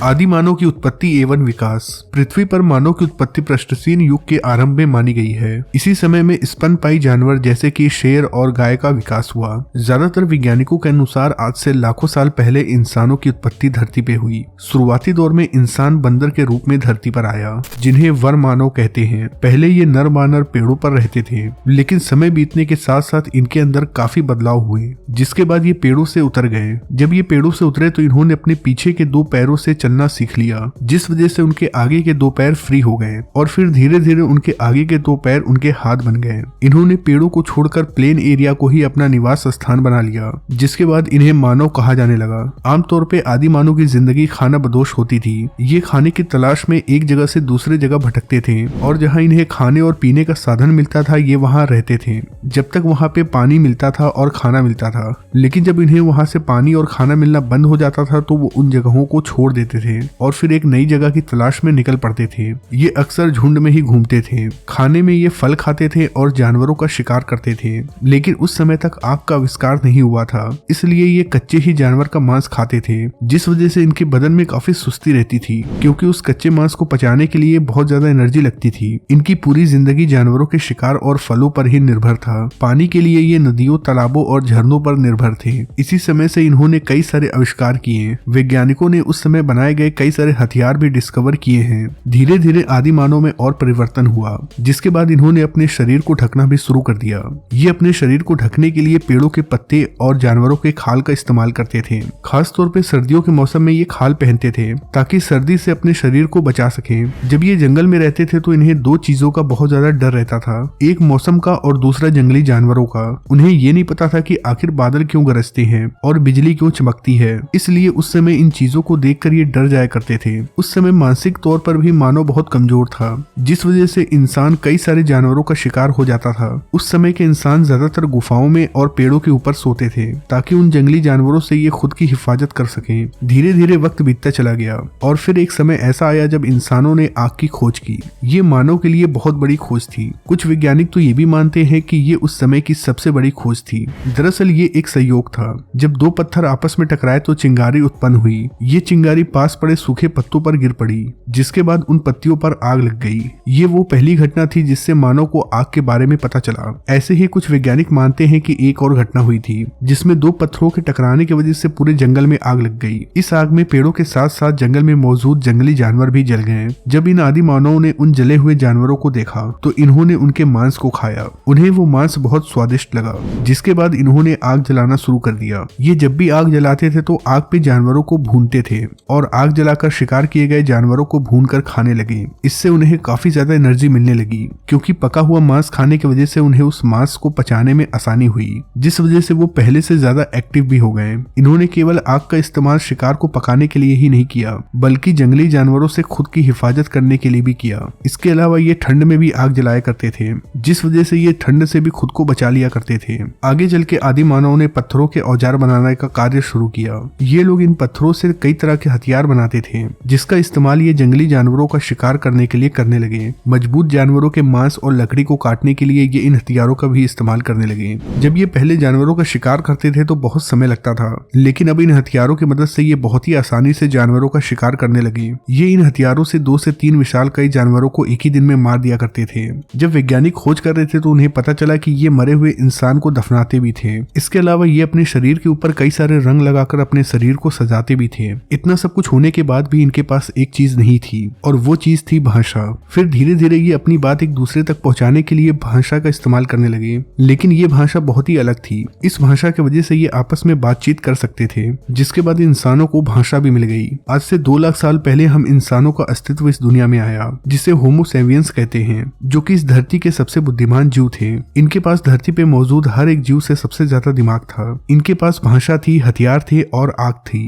आदि मानव की उत्पत्ति एवं विकास। पृथ्वी पर मानव की उत्पत्ति प्लेस्टोसीन युग के आरंभ में मानी गई है। इसी समय में स्तनपायी जानवर जैसे कि शेर और गाय का विकास हुआ। ज्यादातर वैज्ञानिकों के अनुसार आज से लाखों साल पहले इंसानों की उत्पत्ति धरती पे हुई। शुरुआती दौर में इंसान बंदर के रूप में धरती पर आया, जिन्हें वर मानव कहते हैं। पहले ये नर मानव पेड़ों पर रहते थे, लेकिन समय बीतने के साथ साथ इनके अंदर काफी बदलाव हुए, जिसके बाद ये पेड़ों से उतर गए। जब ये पेड़ों से उतरे तो इन्होंने अपने पीछे के 2 पैरों से चलना सीख लिया, जिस वजह से उनके आगे के 2 पैर फ्री हो गए और फिर धीरे धीरे उनके आगे के 2 पैर उनके हाथ बन गए। इन्होंने पेड़ों को छोड़कर प्लेन एरिया को ही अपना निवास स्थान बना लिया, जिसके बाद इन्हें मानव कहा जाने लगा। आमतौर पे आदि मानव की जिंदगी खाना बदोश होती थी। ये खाने की तलाश में एक जगह से दूसरे जगह भटकते थे और जहाँ इन्हें खाने और पीने का साधन मिलता था ये वहाँ रहते थे, जब तक वहाँ पे पानी मिलता था और खाना मिलता था। लेकिन जब इन्हें वहाँ से पानी और खाना मिलना बंद हो जाता था तो वो उन जगहों को छोड़ देते थे और फिर एक नई जगह की तलाश में निकल पड़ते थे। ये अक्सर झुंड में ही घूमते थे। खाने में ये फल खाते थे और जानवरों का शिकार करते थे, लेकिन उस समय तक आग का आविष्कार नहीं हुआ था, इसलिए ये कच्चे ही जानवर का मांस खाते थे, जिस वजह से इनके बदन में काफी सुस्ती रहती थी, क्योंकि उस कच्चे मांस को पचाने के लिए बहुत ज्यादा एनर्जी लगती थी। इनकी पूरी जिंदगी जानवरों के शिकार और फलों पर ही निर्भर था। पानी के लिए ये नदियों, तालाबों और झरनों पर निर्भर थे। इसी समय से इन्होंने कई सारे आविष्कार किए। वैज्ञानिकों ने उस समय बनाए गए कई सारे हथियार भी डिस्कवर किए हैं। धीरे धीरे आदि मानव में और परिवर्तन हुआ, जिसके बाद इन्होंने अपने शरीर को ढकना भी शुरू कर दिया। ये अपने शरीर को ढकने के लिए पेड़ों के पत्ते और जानवरों के खाल का इस्तेमाल करते थे। खास तौर पे सर्दियों के मौसम में ये खाल पहनते थे ताकि सर्दी से अपने शरीर को बचा सकें। जब ये जंगल में रहते थे तो इन्हें 2 चीजों का बहुत ज्यादा डर रहता था, एक मौसम का और दूसरा जंगली जानवरों का। उन्हें ये नहीं पता था कि आखिर बादल क्यों गरजते हैं और बिजली क्यों चमकती है, इसलिए उस समय इन चीजों को देखकर ये डर जाया करते थे। उस समय मानसिक तौर पर भी मानव बहुत कमजोर था, जिस वजह से इंसान कई सारे जानवरों का शिकार हो जाता था। उस समय के इंसान ज्यादातर गुफाओं में और पेड़ों के ऊपर सोते थे ताकि उन जंगली जानवरों से ये खुद की हिफाजत कर सकें। धीरे धीरे वक्त बीतता चला गया और फिर एक समय ऐसा आया जब इंसानों ने आग की खोज की। ये मानव के लिए बहुत बड़ी खोज थी। कुछ वैज्ञानिक तो ये भी मानते हैं कि ये उस समय की सबसे बड़ी खोज थी। दरअसल ये एक संयोग था। जब 2 पत्थर आपस में टकराए तो चिंगारी उत्पन्न हुई। ये चिंगारी पास पड़े सूखे पत्तों पर गिर पड़ी, जिसके बाद उन पत्तियों पर आग लग गई। ये वो पहली घटना थी जिससे मानव को आग के बारे में पता चला। ऐसे ही कुछ वैज्ञानिक मानते हैं कि एक और घटना हुई थी जिसमें 2 पत्थरों के टकराने की वजह से पूरे जंगल में आग लग गई। इस आग में पेड़ों के साथ साथ जंगल में मौजूद जंगली जानवर भी जल गए। जब इन आदि मानवों ने उन जले हुए जानवरों को देखा तो इन्होंने उनके मांस को खाया। उन्हें वो मांस बहुत स्वादिष्ट लगा, जिसके बाद इन्होंने आग जलाना शुरू कर दिया। ये जब भी आग जलाते थे तो आग पे जानवरों को भूनते थे और आग जलाकर शिकार किए गए जानवरों को भूनकर खाने लगे। इससे उन्हें काफी ज्यादा एनर्जी मिलने लगी, क्योंकि पका हुआ मांस खाने की वजह से उन्हें उस मांस को पचाने में आसानी हुई, जिस वजह से वो पहले से ज्यादा एक्टिव भी हो गए। इन्होंने केवल आग का इस्तेमाल शिकार को पकाने के लिए ही नहीं किया, बल्कि जंगली जानवरों से खुद की हिफाजत करने के लिए भी किया। इसके अलावा ये ठंड में भी आग जलाया करते थे, जिस वजह से ये ठंड से भी खुद को बचा लिया करते थे। आगे चल के आदि मानव ने पत्थरों के औजार बनाने का कार्य शुरू किया। ये लोग इन पत्थरों से कई तरह के हथियार बनाते थे, जिसका इस्तेमाल ये जंगली जानवरों का शिकार करने के लिए करने लगे। मजबूत जानवरों के मांस और लकड़ी को काटने के लिए ये इन हथियारों का भी इस्तेमाल करने लगे। जब ये पहले जानवरों का शिकार करते थे तो बहुत समय लगता था, लेकिन अब इन हथियारों की मदद से ये बहुत ही आसानी से जानवरों का शिकार करने लगे। ये इन हथियारों से 2 से 3 विशालकाय जानवरों को एक ही दिन में मार दिया करते थे। जब वैज्ञानिक खोज कर रहे थे तो उन्हें पता चला कि ये मरे हुए इंसान को दफनाते भी थे। इसके अलावा ये अपने शरीर के ऊपर कई सारे रंग लगाकर अपने शरीर को सजाते भी थे। इतना सब कुछ होने के बाद भी इनके पास एक चीज नहीं थी, और वो चीज थी भाषा। फिर धीरे धीरे ये अपनी बात एक दूसरे तक पहुंचाने के लिए भाषा का इस्तेमाल करने लगे, लेकिन ये भाषा बहुत ही अलग थी। इस भाषा की वजह से ये आपस में बातचीत कर सकते थे, जिसके बाद इंसानों को भाषा भी मिल गई। आज से 2 लाख साल पहले हम इंसानों का अस्तित्व इस दुनिया में आया, जिसे होमो सेपियंस कहते हैं, जो कि इस धरती के सबसे बुद्धिमान जीव थे। इनके पास धरती पे मौजूद हर एक जीव से सबसे ज्यादा दिमाग था। इनके पास भाषा थी, हथियार थे और आग थी।